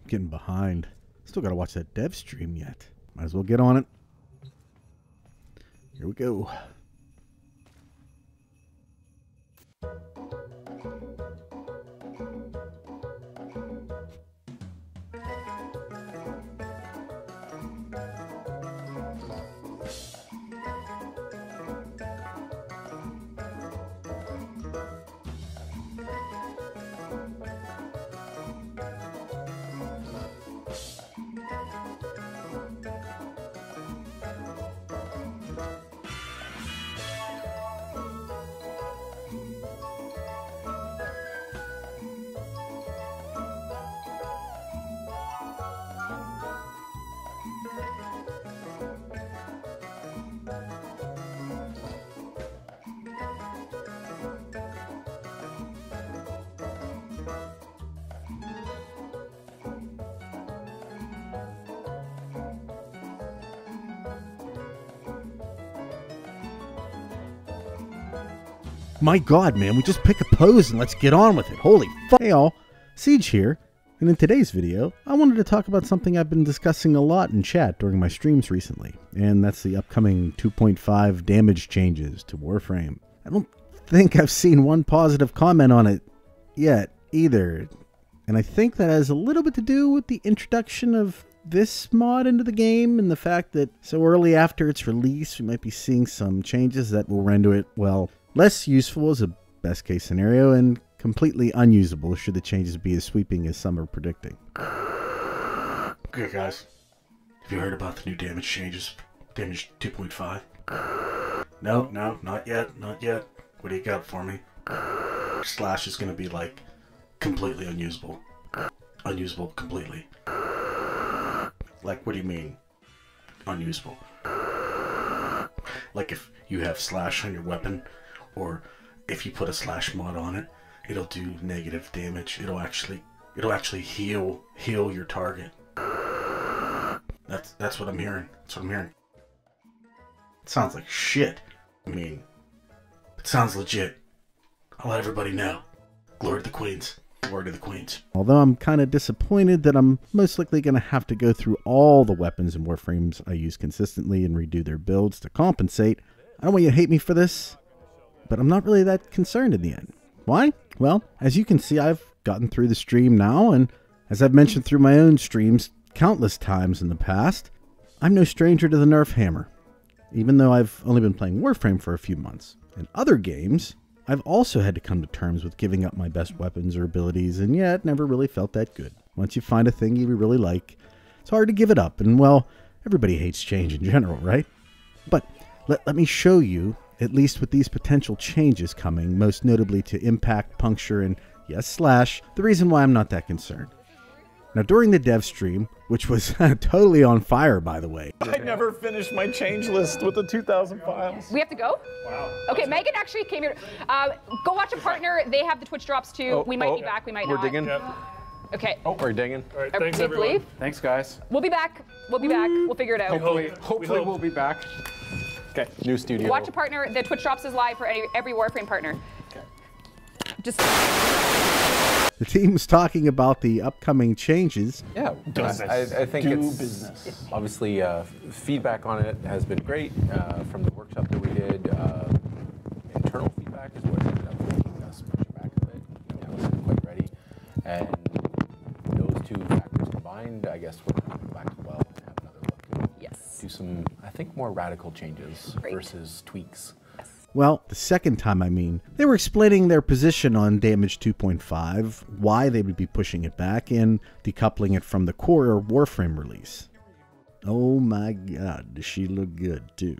Getting behind. Still got to watch that Devstream yet. Might as well get on it. Here we go. My God, man, we just pick a pose and let's get on with it. Holy fuck. Hey all, Siege here, and in today's video, I wanted to talk about something I've been discussing a lot in chat during my streams recently, and that's the upcoming 2.5 damage changes to Warframe. I don't think I've seen one positive comment on it yet, either, and I think that has a little bit to do with the introduction of this mod into the game and the fact that so early after its release, we might be seeing some changes that will render it, well, less useful as a best case scenario and completely unusable should the changes be as sweeping as some are predicting. Okay guys, have you heard about the new damage changes? Damage 2.5? No, not yet, not yet. What do you got for me? Slash is gonna be like completely unusable. Unusable completely. Like, what do you mean unusable? Like if you have slash on your weapon, or if you put a slash mod on it, it'll do negative damage. It'll actually heal your target. That's what I'm hearing. That's what I'm hearing. It sounds like shit. I mean, it sounds legit. I'll let everybody know. Glory to the Queens. Glory to the Queens. Although I'm kind of disappointed that I'm most likely going to have to go through all the weapons and Warframes I use consistently and redo their builds to compensate. I don't want you to hate me for this, but I'm not really that concerned in the end. Why? Well, as you can see, I've gotten through the stream now, and as I've mentioned through my own streams countless times in the past, I'm no stranger to the nerf hammer. Even though I've only been playing Warframe for a few months. In other games, I've also had to come to terms with giving up my best weapons or abilities, and yet never really felt that good. Once you find a thing you really like, it's hard to give it up, and well, everybody hates change in general, right? But let me show you, at least with these potential changes coming, most notably to impact, puncture, and yes, slash, the reason why I'm not that concerned. Now, during the dev stream, which was totally on fire, by the way. I never finished my change list with the 2,000 files. We have to go? Wow. Okay, Megan actually came here. Go watch a partner. They have the Twitch drops too. We might be back, we might not. We're digging? Yep. Okay. Oh, we're digging. All right, thanks everyone. Leave. Thanks, guys. We'll be back. We'll be back. We'll figure it out. Hopefully we'll be back. Okay, new studio. Watch a partner. The Twitch drops is live for every Warframe partner. Okay. Just. The team's talking about the upcoming changes. Yeah, I think it's business. Obviously feedback on it has been great from the workshop that we did. Internal feedback is what ended up making us push back a bit. I wasn't quite ready, and those two factors combined, I guess we're going to go back to the well and have another look. Yes. Do some, I think, more radical changes versus tweaks. Well, the second time, I mean, they were explaining their position on damage 2.5, why they would be pushing it back, and decoupling it from the core Warframe release. Oh my God, does she look good too?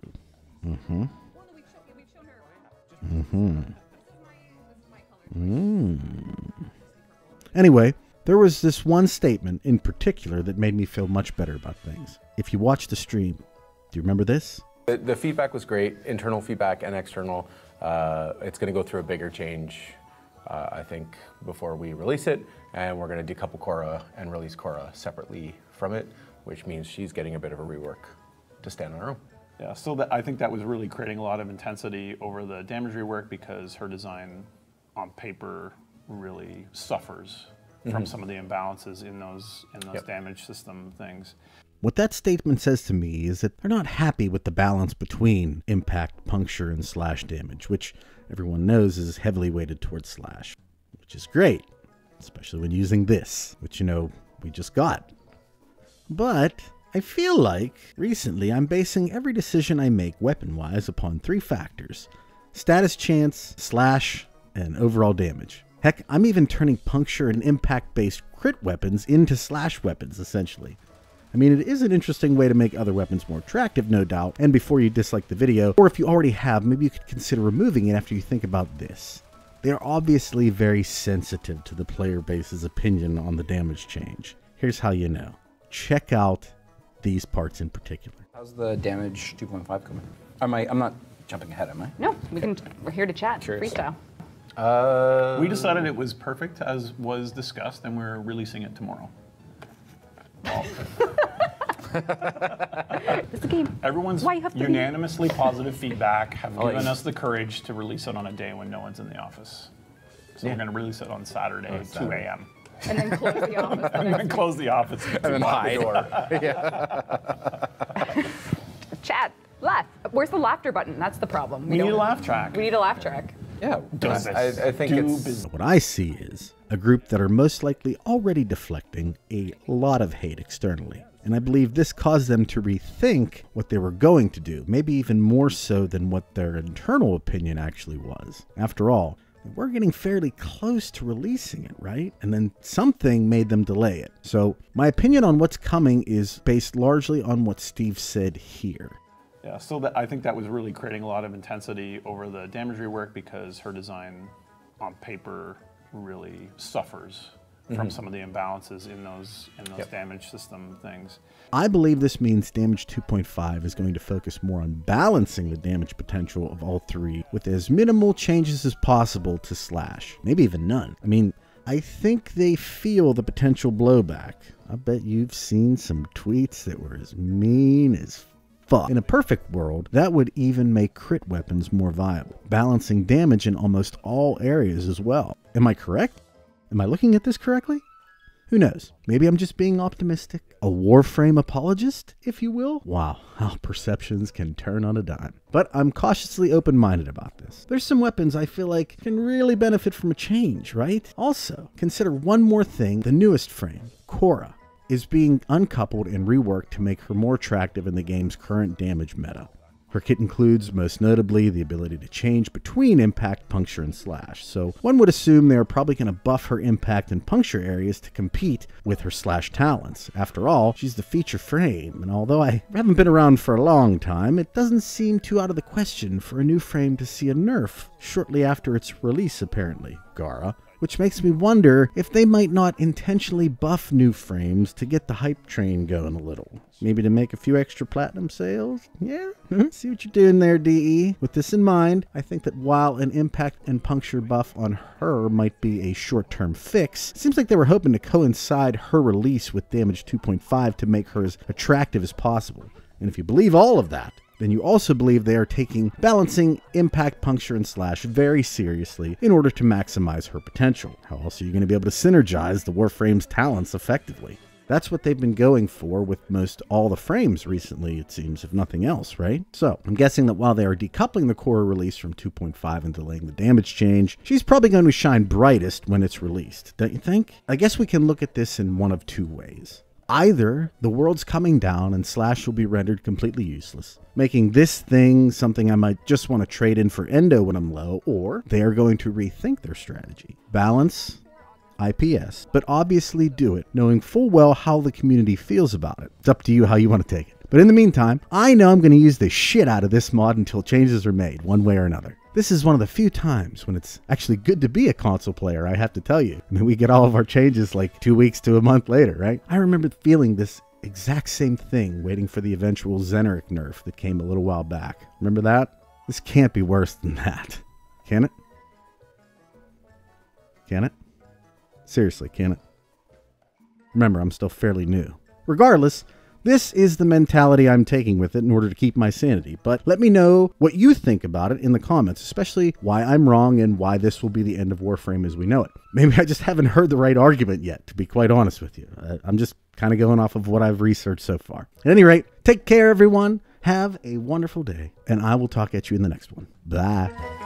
Anyway, there was this one statement in particular that made me feel much better about things. If you watch the stream, do you remember this? The feedback was great, internal feedback and external. It's going to go through a bigger change, I think, before we release it, and we're going to decouple Cora and release Cora separately from it, which means she's getting a bit of a rework to stand on her own. Yeah, so I think that was really creating a lot of intensity over the damage rework because her design on paper really suffers from some of the imbalances in those damage system things. What that statement says to me is that they're not happy with the balance between impact, puncture, and slash damage, which everyone knows is heavily weighted towards slash, which is great, especially when using this, which, you know, we just got. But I feel like recently I'm basing every decision I make weapon-wise upon 3 factors: status chance, slash, and overall damage. Heck, I'm even turning puncture and impact-based crit weapons into slash weapons, essentially. I mean, it is an interesting way to make other weapons more attractive, no doubt, and before you dislike the video, or if you already have, maybe you could consider removing it after you think about this. They are obviously very sensitive to the player base's opinion on the damage change. Here's how you know. Check out these parts in particular. How's the damage 2.5 coming? I'm not jumping ahead, am I? No, we're here to chat, Curious. freestyle. We decided it was perfect as was discussed, and we're releasing it tomorrow. It's a game. Everyone's Why you have to be- unanimously positive feedback have like given it. us the courage to release it on a day when no one's in the office. So we're going to release it on Saturday at 2 a.m. And then close the office. And then close the office and then lock the hide. door. Chat, laugh. Where's the laughter button? That's the problem. We need a laugh track. We need a laugh track. Yeah, Does I think do it's... business. What I see is a group that are most likely already deflecting a lot of hate externally. And I believe this caused them to rethink what they were going to do, maybe even more so than what their internal opinion actually was. After all, we're getting fairly close to releasing it, right? And then something made them delay it. So my opinion on what's coming is based largely on what Steve said here. Yeah, so I think that was really creating a lot of intensity over the damage rework because her design on paper really suffers from some of the imbalances in those damage system things. I believe this means damage 2.5 is going to focus more on balancing the damage potential of all 3 with as minimal changes as possible to slash, maybe even none. I mean, I think they feel the potential blowback. I bet you've seen some tweets that were as mean as fuck. In a perfect world, that would even make crit weapons more viable, balancing damage in almost all areas as well. Am I correct? Am I looking at this correctly? Who knows? Maybe I'm just being optimistic. A Warframe apologist, if you will? Wow, how perceptions can turn on a dime. But I'm cautiously open-minded about this. There's some weapons I feel like can really benefit from a change, right? Also, consider one more thing. The newest frame, Cora, is being uncoupled and reworked to make her more attractive in the game's current damage meta. Her kit includes, most notably, the ability to change between impact, puncture, and slash. So one would assume they're probably going to buff her impact and puncture areas to compete with her slash talents. After all, she's the feature frame, and although I haven't been around for a long time, it doesn't seem too out of the question for a new frame to see a nerf shortly after its release, apparently, Gara. Which makes me wonder if they might not intentionally buff new frames to get the hype train going a little. Maybe to make a few extra platinum sales? Yeah? See what you're doing there, DE? With this in mind, I think that while an impact and puncture buff on her might be a short-term fix, it seems like they were hoping to coincide her release with damage 2.5 to make her as attractive as possible. And if you believe all of that, then you also believe they are taking balancing impact, puncture, and slash very seriously in order to maximize her potential. How else are you going to be able to synergize the Warframe's talents effectively? That's what they've been going for with most all the frames recently, it seems, if nothing else, right? So, I'm guessing that while they are decoupling the core release from 2.5 and delaying the damage change, she's probably going to shine brightest when it's released, don't you think? I guess we can look at this in one of 2 ways. Either the world's coming down and slash will be rendered completely useless, making this thing something I might just want to trade in for endo when I'm low, or they are going to rethink their strategy. Balance, IPS, but obviously do it, knowing full well how the community feels about it. It's up to you how you want to take it. But in the meantime, I know I'm going to use the shit out of this mod until changes are made, one way or another. This is one of the few times when it's actually good to be a console player, I have to tell you. I mean, we get all of our changes like 2 weeks to a month later, right? I remember feeling this exact same thing waiting for the eventual Xeneric nerf that came a little while back. Remember that? This can't be worse than that. Can it? Can it? Seriously, can it? Remember, I'm still fairly new. Regardless, This is the mentality I'm taking with it in order to keep my sanity. But let me know what you think about it in the comments, especially why I'm wrong and why this will be the end of Warframe as we know it. Maybe I just haven't heard the right argument yet, to be quite honest with you. I'm just kind of going off of what I've researched so far. At any rate, take care, everyone. Have a wonderful day, and I will talk at you in the next one. Bye.